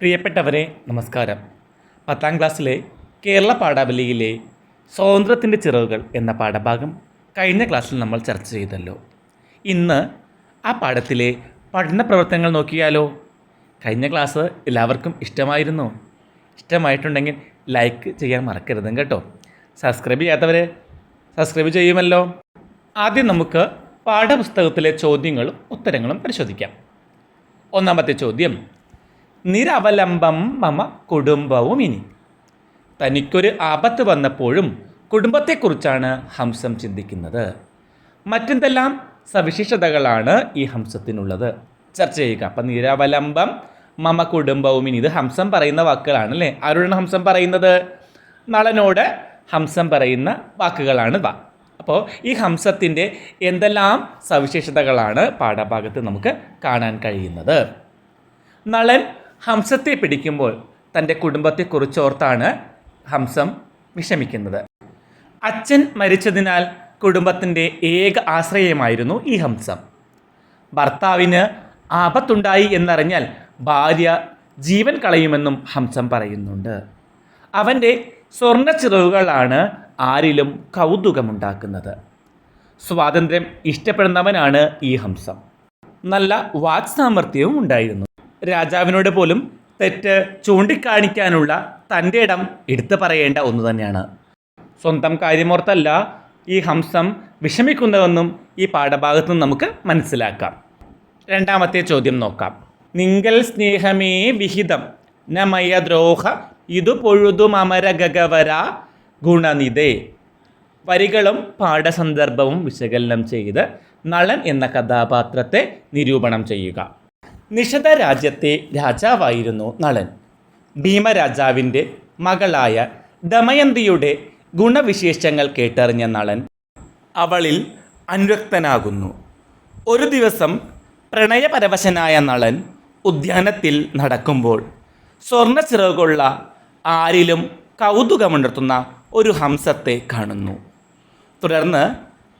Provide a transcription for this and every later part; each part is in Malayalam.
പ്രിയപ്പെട്ടവരെ നമസ്കാരം. 10ാം ക്ലാസ്സിലെ കേരള പാഠാവലിയിലെ സ്വാതന്ത്ര്യത്തിൻ്റെ ചിറകുകൾ എന്ന പാഠഭാഗം കഴിഞ്ഞ ക്ലാസ്സിൽ നമ്മൾ ചർച്ച ചെയ്തല്ലോ. ഇന്ന് ആ പാഠത്തിലെ പഠന പ്രവർത്തനങ്ങൾ നോക്കിയാലോ. കഴിഞ്ഞ ക്ലാസ് എല്ലാവർക്കും ഇഷ്ടമായിരുന്നോ? ഇഷ്ടമായിട്ടുണ്ടെങ്കിൽ ലൈക്ക് ചെയ്യാൻ മറക്കരുതും കേട്ടോ. സബ്സ്ക്രൈബ് ചെയ്യാത്തവരെ സബ്സ്ക്രൈബ് ചെയ്യുമല്ലോ. ആദ്യം നമുക്ക് പാഠപുസ്തകത്തിലെ ചോദ്യങ്ങളും ഉത്തരങ്ങളും പരിശോധിക്കാം. ഒന്നാമത്തെ ചോദ്യം: നിരവലംബം മമ കുടുംബവും ഇനി. തനിക്കൊരു ആപത്ത് വന്നപ്പോഴും കുടുംബത്തെക്കുറിച്ചാണ് ഹംസം ചിന്തിക്കുന്നത്. മറ്റെന്തെല്ലാം സവിശേഷതകളാണ് ഈ ഹംസത്തിനുള്ളത്? ചർച്ച ചെയ്യുക. അപ്പം നിരവലംബം മമ കുടുംബവും ഇനി, ഇത് ഹംസം പറയുന്ന വാക്കുകളാണ് അല്ലേ. ആരോടാണ് ഹംസം പറയുന്നത്? നളനോട് ഹംസം പറയുന്ന വാക്കുകളാണ്. അപ്പോൾ ഈ ഹംസത്തിൻ്റെ എന്തെല്ലാം സവിശേഷതകളാണ് പാഠഭാഗത്ത് നമുക്ക് കാണാൻ കഴിയുന്നത്? നളൻ ഹംസത്തെ പിടിക്കുമ്പോൾ തൻ്റെ കുടുംബത്തെക്കുറിച്ചോർത്താണ് ഹംസം വിഷമിക്കുന്നത്. അച്ഛൻ മരിച്ചതിനാൽ കുടുംബത്തിൻ്റെ ഏക ആശ്രയമായിരുന്നു ഈ ഹംസം. ഭർത്താവിന് ആപത്തുണ്ടായി എന്നറിഞ്ഞാൽ ഭാര്യ ജീവൻ കളയുമെന്നും ഹംസം പറയുന്നുണ്ട്. അവൻ്റെ സ്വർണ്ണ ചിറകുകളാണ് ആരിലും കൗതുകമുണ്ടാക്കുന്നത്. സ്വാതന്ത്ര്യം ഇഷ്ടപ്പെടുന്നവനാണ് ഈ ഹംസം. നല്ല വാക്സാമർത്ഥ്യവും ഉണ്ടായിരുന്നു. രാജാവിനോട് പോലും തെറ്റ് ചൂണ്ടിക്കാണിക്കാനുള്ള തൻ്റെ ഇടം എടുത്തു പറയേണ്ട ഒന്ന് തന്നെയാണ്. സ്വന്തം കാര്യമോർത്തല്ല ഈ ഹംസം വിഷമിക്കുന്നതെന്നും ഈ പാഠഭാഗത്തു നിന്ന് നമുക്ക് മനസ്സിലാക്കാം. രണ്ടാമത്തെ ചോദ്യം നോക്കാം. നിങ്കൽ സ്നേഹമേ വിഹിതം നമയ ദ്രോഹ ഇതു പൊഴുതും അമരഗവര ഗുണനിധേ. വരികളും പാഠസന്ദർഭവും വിശകലനം ചെയ്ത് നളൻ എന്ന കഥാപാത്രത്തെ നിരൂപണം ചെയ്യുക. നിഷധ രാജ്യത്തെ രാജാവായിരുന്നു നളൻ. ഭീമരാജാവിൻ്റെ മകളായ ദമയന്തിയുടെ ഗുണവിശേഷങ്ങൾ കേട്ടറിഞ്ഞ നളൻ അവളിൽ അനുരക്തനാകുന്നു. ഒരു ദിവസം പ്രണയപരവശനായ നളൻ ഉദ്യാനത്തിൽ നടക്കുമ്പോൾ സ്വർണ്ണ ചിറകുള്ള ആരിലും കൗതുകമുണർത്തുന്ന ഒരു ഹംസത്തെ കാണുന്നു. തുടർന്ന്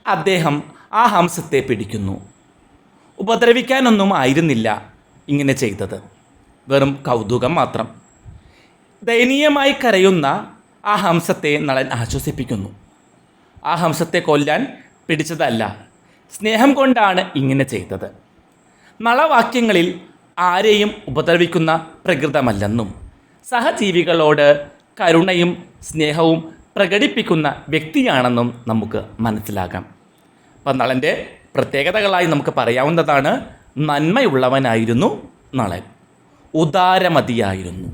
അദ്ദേഹം ആ ഹംസത്തെ പിടിക്കുന്നു. ഉപദ്രവിക്കാനൊന്നും ആയിരുന്നില്ല ഇങ്ങനെ ചെയ്തത്, വെറും കൗതുകം മാത്രം. ദയനീയമായി കരയുന്ന ആ ഹംസത്തെ നളൻ ആശ്വസിപ്പിക്കുന്നു. ആ ഹംസത്തെ കൊല്ലാൻ പിടിച്ചതല്ല, സ്നേഹം കൊണ്ടാണ് ഇങ്ങനെ ചെയ്തത്. നളവാക്യങ്ങളിൽ ആരെയും ഉപദ്രവിക്കുന്ന പ്രകൃതമല്ലെന്നും സഹജീവികളോട് കരുണയും സ്നേഹവും പ്രകടിപ്പിക്കുന്ന വ്യക്തിയാണെന്നും നമുക്ക് മനസ്സിലാക്കാം. അപ്പം നളൻ്റെ പ്രത്യേകതകളായി നമുക്ക് പറയാവുന്നതാണ്: നന്മയുള്ളവനായിരുന്നു നളൻ, ഉദാരമതിയായിരുന്നു,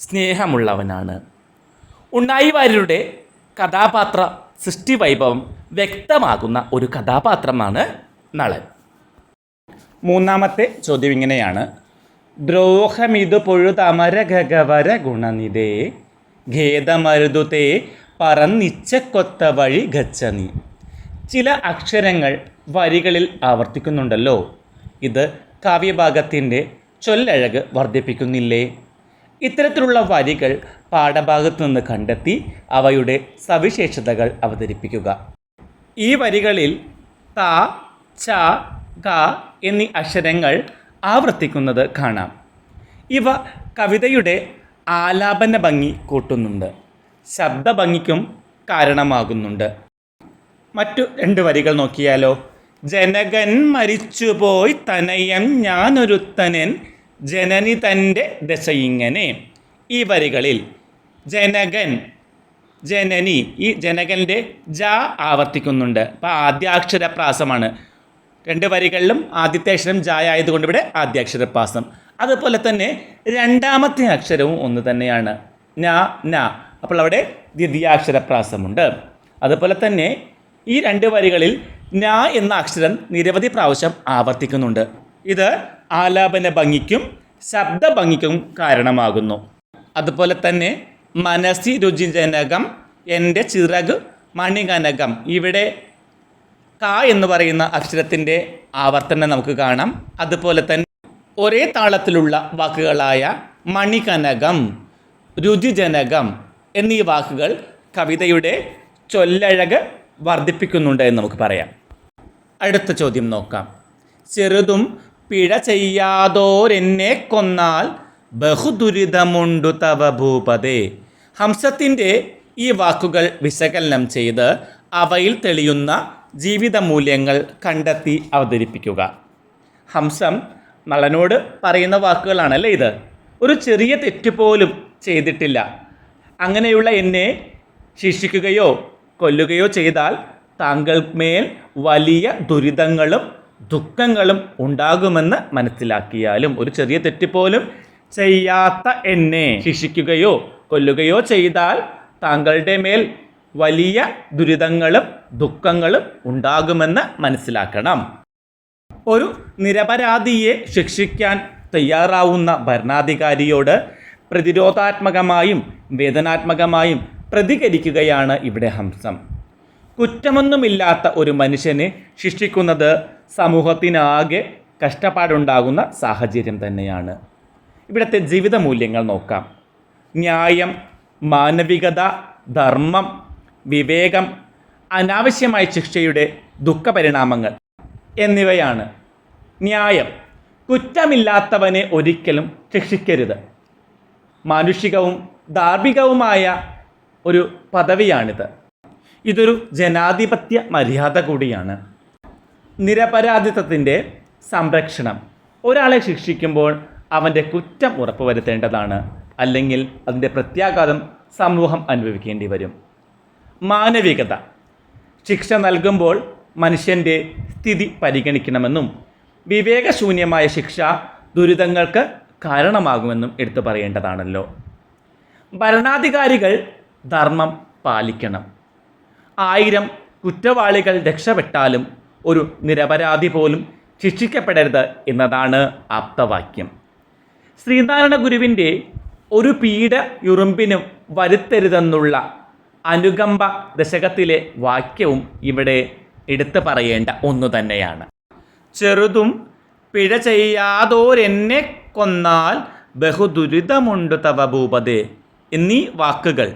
സ്നേഹമുള്ളവനാണ്. ഉണ്ണായി വാര്യരുടെ കഥാപാത്ര സൃഷ്ടി വൈഭവം വ്യക്തമാകുന്ന ഒരു കഥാപാത്രമാണ് നളൻ. മൂന്നാമത്തെ ചോദ്യം ഇങ്ങനെയാണ്: ദ്രോഹമിതു പൊഴുതമരഗവര ഗുണനിധേ ഖേദമരുതുതേ പറന്നിച്ചക്കൊത്ത വഴി ഗച്ഛനി. ചില അക്ഷരങ്ങൾ വരികളിൽ ആവർത്തിക്കുന്നുണ്ടല്ലോ, ഇത് കാവ്യഭാഗത്തിൻ്റെ ചൊല്ലഴക് വർദ്ധിപ്പിക്കുന്നില്ലേ? ഇത്തരത്തിലുള്ള വരികൾ പാഠഭാഗത്തു നിന്ന് കണ്ടെത്തി അവയുടെ സവിശേഷതകൾ അവതരിപ്പിക്കുക. ഈ വരികളിൽ ത, ച, ഗ എന്നീ അക്ഷരങ്ങൾ ആവർത്തിക്കുന്നത് കാണാം. ഇവ കവിതയുടെ ആലാപന ഭംഗി കൂട്ടുന്നുണ്ട്, ശബ്ദഭംഗിക്കും കാരണമാകുന്നുണ്ട്. മറ്റു രണ്ട് വരികൾ നോക്കിയാലോ. ജനകൻ മരിച്ചുപോയി തനയൻ ഞാനൊരുത്തനൻ ജനനി തൻ്റെ ദശയിങ്ങനെ. ഈ വരികളിൽ ജനകൻ, ജനനി, ഈ ജനകൻ്റെ ജ ആവർത്തിക്കുന്നുണ്ട്. അപ്പോൾ ആദ്യാക്ഷരപ്രാസമാണ്. രണ്ട് വരികളിലും ആദ്യത്തെ അക്ഷരം ജ ആയതുകൊണ്ട് ഇവിടെ ആദ്യാക്ഷരപ്രാസം. അതുപോലെ തന്നെ രണ്ടാമത്തെ അക്ഷരവും ഒന്ന് തന്നെയാണ്, ന ന. അപ്പോൾ അവിടെ ദ്വിതീയാക്ഷരപ്രാസമുണ്ട്. അതുപോലെ തന്നെ ഈ രണ്ട് വരികളിൽ ന എന്ന അക്ഷരം നിരവധി പ്രാവശ്യം ആവർത്തിക്കുന്നുണ്ട്. ഇത് ആലാപന ഭംഗിക്കും ശബ്ദഭംഗിക്കും കാരണമാകുന്നു. അതുപോലെ തന്നെ മനസ്സി രുചിജനകം എൻ്റെ ചിറക് മണികനകം. ഇവിടെ ക എന്ന് പറയുന്ന അക്ഷരത്തിൻ്റെ ആവർത്തനം നമുക്ക് കാണാം. അതുപോലെ തന്നെ ഒരേ താളത്തിലുള്ള വാക്കുകളായ മണികനകം, രുചിജനകം എന്നീ വാക്കുകൾ കവിതയുടെ ചൊല്ലഴക് വർദ്ധിപ്പിക്കുന്നുണ്ട് എന്ന് നമുക്ക് പറയാം. അടുത്ത ചോദ്യം നോക്കാം. ചെറുതും പിഴ ചെയ്യാതോരെന്നെ കൊന്നാൽ ബഹുദുരിതമുണ്ടു തവ ഭൂപതേ. ഹംസത്തിൻ്റെ ഈ വാക്കുകൾ വിശകലനം ചെയ്ത് അവയിൽ തെളിയുന്ന ജീവിത മൂല്യങ്ങൾ കണ്ടെത്തി അവതരിപ്പിക്കുക. ഹംസം നളനോട് പറയുന്ന വാക്കുകളാണല്ലേ ഇത്. ഒരു ചെറിയ തെറ്റ് പോലും ചെയ്തിട്ടില്ല, അങ്ങനെയുള്ള എന്നെ ശിക്ഷിക്കുകയോ കൊല്ലുകയോ ചെയ്താൽ താങ്കൾമേൽ വലിയ ദുരിതങ്ങളും ദുഃഖങ്ങളും ഉണ്ടാകുമെന്ന് മനസ്സിലാക്കിയാലും, ഒരു ചെറിയ തെറ്റ് പോലും ചെയ്യാത്ത എന്നെ ശിക്ഷിക്കുകയോ കൊല്ലുകയോ ചെയ്താൽ താങ്കളുടെ മേൽ വലിയ ദുരിതങ്ങളും ദുഃഖങ്ങളും ഉണ്ടാകുമെന്ന് മനസ്സിലാക്കണം. ഒരു നിരപരാധിയെ ശിക്ഷിക്കാൻ തയ്യാറാവുന്ന ഭരണാധികാരിയോട് പ്രതിരോധാത്മകമായും വേദനാത്മകമായും പ്രതികരിക്കുകയാണ് ഇവിടെ ഹംസം. കുറ്റമൊന്നുമില്ലാത്ത ഒരു മനുഷ്യനെ ശിക്ഷിക്കുന്നത് സമൂഹത്തിനാകെ കഷ്ടപ്പാടുണ്ടാകുന്ന സാഹചര്യം തന്നെയാണ്. ഇവിടുത്തെ ജീവിത മൂല്യങ്ങൾ നോക്കാം. ന്യായം, മാനവികത, ധർമ്മം, വിവേകം, അനാവശ്യമായ ശിക്ഷയുടെ ദുഃഖപരിണാമങ്ങൾ എന്നിവയാണ്. ന്യായം, കുറ്റമില്ലാത്തവനെ ഒരിക്കലും ശിക്ഷിക്കരുത്. മാനുഷികവും ധാർമ്മികവുമായ ഒരു പദവിയാണിത്. ഇതൊരു ജനാധിപത്യ മര്യാദ കൂടിയാണ്. നിരപരാധിത്വത്തിൻ്റെ സംരക്ഷണം. ഒരാളെ ശിക്ഷിക്കുമ്പോൾ അവൻ്റെ കുറ്റം ഉറപ്പുവരുത്തേണ്ടതാണ്, അല്ലെങ്കിൽ അതിൻ്റെ പ്രത്യാഘാതം സമൂഹം അനുഭവിക്കേണ്ടി വരും. മാനവികത. ശിക്ഷ നൽകുമ്പോൾ മനുഷ്യൻ്റെ സ്ഥിതി പരിഗണിക്കണമെന്നും വിവേകശൂന്യമായ ശിക്ഷ ദുരിതങ്ങൾക്ക് കാരണമാകുമെന്നും എടുത്തു പറയേണ്ടതാണല്ലോ. ഭരണാധികാരികൾ ധർമ്മം പാലിക്കണം. 1000 കുറ്റവാളികൾ രക്ഷപ്പെട്ടാലും ഒരു നിരപരാധി പോലും ശിക്ഷിക്കപ്പെടരുത് എന്നതാണ് ആപ്തവാക്യം. ശ്രീനാരായണ ഗുരുവിൻ്റെ ഒരു പീഡ യുറുമ്പിനും വരുത്തരുതെന്നുള്ള അനുകമ്പ ദശകത്തിലെ വാക്യവും ഇവിടെ എടുത്തു പറയേണ്ട ഒന്നു തന്നെയാണ്. ചെറുതും പിഴ ചെയ്യാതോരെന്നെ കൊന്നാൽ ബഹുദുരിതമുണ്ടു തവ ഭൂപതേ എന്നീ വാക്കുകൾ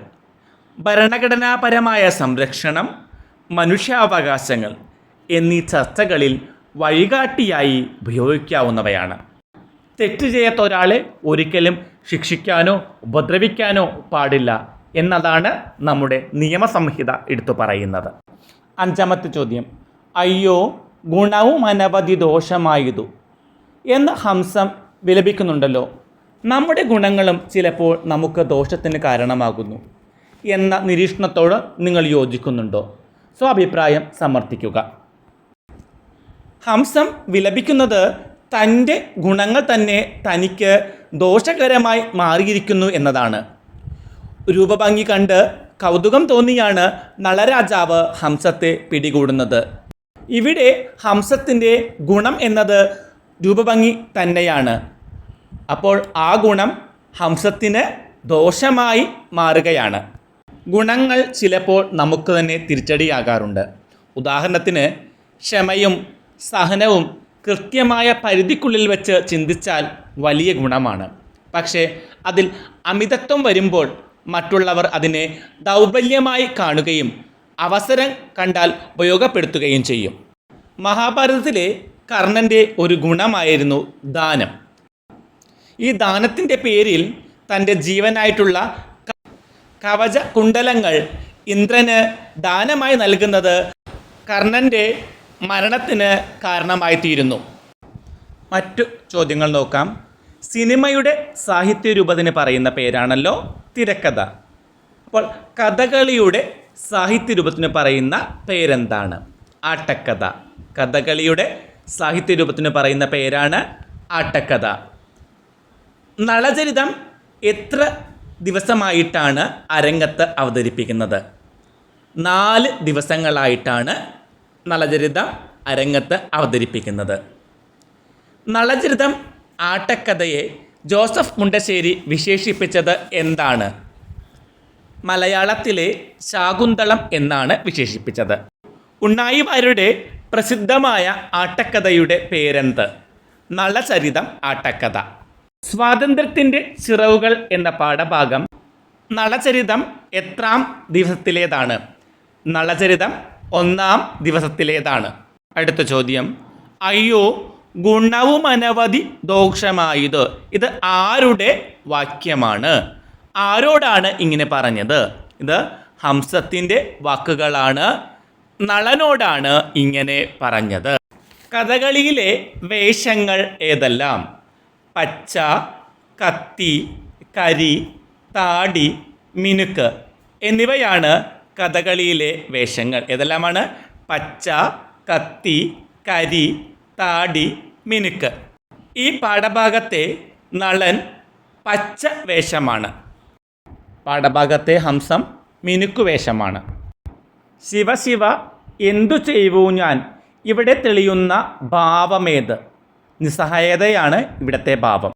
ഭരണഘടനാപരമായ സംരക്ഷണം, മനുഷ്യാവകാശങ്ങൾ എന്നീ ചർച്ചകളിൽ വഴികാട്ടിയായി ഉപയോഗിക്കാവുന്നവയാണ്. തെറ്റ് ചെയ്യാത്ത ഒരാളെ ഒരിക്കലും ശിക്ഷിക്കാനോ ഉപദ്രവിക്കാനോ പാടില്ല എന്നതാണ് നമ്മുടെ നിയമസംഹിത എടുത്തു പറയുന്നത്. 5ാമത്തെ ചോദ്യം, അയ്യോ ഗുണവും അനവധി ദോഷമായതു എന്ന് ഹംസം വിലപിക്കുന്നുണ്ടല്ലോ. നമ്മുടെ ഗുണങ്ങളും ചിലപ്പോൾ നമുക്ക് ദോഷത്തിന് കാരണമാകുന്നു എന്ന നിരീക്ഷണത്തോട് നിങ്ങൾ യോജിക്കുന്നുണ്ടോ? സ്വാഭിപ്രായം സമർത്ഥിക്കുക. ഹംസം വിലപിക്കുന്നത് തൻ്റെ ഗുണങ്ങൾ തന്നെ തനിക്ക് ദോഷകരമായി മാറിയിരിക്കുന്നു എന്നതാണ്. രൂപഭംഗി കണ്ട് കൗതുകം തോന്നിയാണ് നളരാജാവ് ഹംസത്തെ പിടികൂടുന്നത്. ഇവിടെ ഹംസത്തിൻ്റെ ഗുണം എന്നത് രൂപഭംഗി തന്നെയാണ്. അപ്പോൾ ആ ഗുണം ഹംസത്തിന് ദോഷമായി മാറുകയാണ്. ഗുണങ്ങൾ ചിലപ്പോൾ നമുക്ക് തന്നെ തിരിച്ചടിയാകാറുണ്ട്. ഉദാഹരണത്തിന്, ക്ഷമയും സഹനവും കൃത്യമായ പരിധിക്കുള്ളിൽ വെച്ച് ചിന്തിച്ചാൽ വലിയ ഗുണമാണ്. പക്ഷേ അതിൽ അമിതത്വം വരുമ്പോൾ മറ്റുള്ളവർ അതിനെ ദൗർബല്യമായി കാണുകയും അവസരം കണ്ടാൽ ഉപയോഗപ്പെടുത്തുകയും ചെയ്യും. മഹാഭാരതത്തിലെ കർണൻ്റെ ഒരു ഗുണമായിരുന്നു ദാനം. ഈ ദാനത്തിൻ്റെ പേരിൽ തൻ്റെ ജീവനായിട്ടുള്ള കവച കുണ്ടലങ്ങൾ ഇന്ദ്രന് ദാനമായി നൽകുന്നത് കർണൻ്റെ മരണത്തിന് കാരണമായി തീരുന്നു. മറ്റു ചോദ്യങ്ങൾ നോക്കാം. സിനിമയുടെ സാഹിത്യരൂപത്തിന് പറയുന്ന പേരാണല്ലോ തിരക്കഥ. അപ്പോൾ കഥകളിയുടെ സാഹിത്യരൂപത്തിന് പറയുന്ന പേരെന്താണ്? ആട്ടക്കഥ. കഥകളിയുടെ സാഹിത്യരൂപത്തിന് പറയുന്ന പേരാണ് ആട്ടക്കഥ. നളചരിതം എത്ര ദിവസമായിട്ടാണ് അരങ്ങത്ത് അവതരിപ്പിക്കുന്നത്? 4 ദിവസങ്ങളായിട്ടാണ് നളചരിതം അരങ്ങത്ത് അവതരിപ്പിക്കുന്നത്. നളചരിതം ആട്ടക്കഥയെ ജോസഫ് മുണ്ടശ്ശേരി വിശേഷിപ്പിച്ചത് എന്താണ്? മലയാളത്തിലെ ശാകുന്തളം എന്നാണ് വിശേഷിപ്പിച്ചത്. ഉണ്ണായി വാര്യരുടെ പ്രസിദ്ധമായ ആട്ടക്കഥയുടെ പേരെന്ത്? നളചരിതം ആട്ടക്കഥ. സ്വാതന്ത്ര്യത്തിൻ്റെ ചിറവുകൾ എന്ന പാഠഭാഗം നളചരിതം എത്രാം ദിവസത്തിലേതാണ്? നളചരിതം 1-ാം ദിവസത്തിലേതാണ്. അടുത്ത ചോദ്യം, അയ്യോ ഗുണവും അനവധി ദോഷമായത്. ഇത് ആരുടെ വാക്യമാണ്? ആരോടാണ് ഇങ്ങനെ പറഞ്ഞത്? ഇത് ഹംസത്തിൻ്റെ വാക്കുകളാണ്. നളനോടാണ് ഇങ്ങനെ പറഞ്ഞത്. കഥകളിയിലെ വേഷങ്ങൾ ഏതെല്ലാം? പച്ച, കത്തി, കരി, താടി, മിനുക്ക് എന്നിവയാണ് കഥകളിയിലെ വേഷങ്ങൾ. ഏതെല്ലാമാണ്? പച്ച, കത്തി, കരി, താടി, മിനുക്ക്. ഈ പാഠഭാഗത്തെ നളൻ പച്ച വേഷമാണ്. പാഠഭാഗത്തെ ഹംസം മിനുക്കു വേഷമാണ്. ശിവ ശിവ എന്തു ചെയ്യൂ ഞാൻ? ഇവിടെ തെളിയുന്ന ഭാവമേത്? നിസ്സഹായതയാണ് ഇവിടുത്തെ ഭാവം.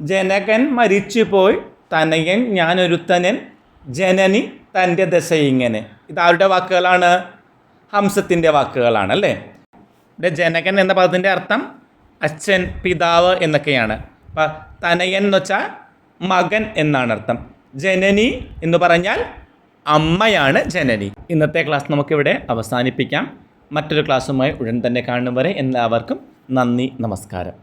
ജനകൻ മരിച്ചുപോയി തനയൻ ഞാനൊരുത്തനൻ ജനനി തൻ്റെ ദശ ഇങ്ങനെ. ഇതാരുടെ വാക്കുകളാണ്? ഹംസത്തിൻ്റെ വാക്കുകളാണ് അല്ലേ. ഇവിടെ ജനകൻ എന്ന പദത്തിൻ്റെ അർത്ഥം അച്ഛൻ, പിതാവ് എന്നൊക്കെയാണ്. അപ്പം തനയൻ എന്ന് വെച്ചാൽ മകൻ എന്നാണ് അർത്ഥം. ജനനി എന്ന് പറഞ്ഞാൽ അമ്മയാണ് ജനനി. ഇന്നത്തെ ക്ലാസ് നമുക്കിവിടെ അവസാനിപ്പിക്കാം. മറ്റൊരു ക്ലാസ്സുമായി ഉടൻ തന്നെ കാണും വരെ എല്ലാവർക്കും നന്ദി, നമസ്കാരം.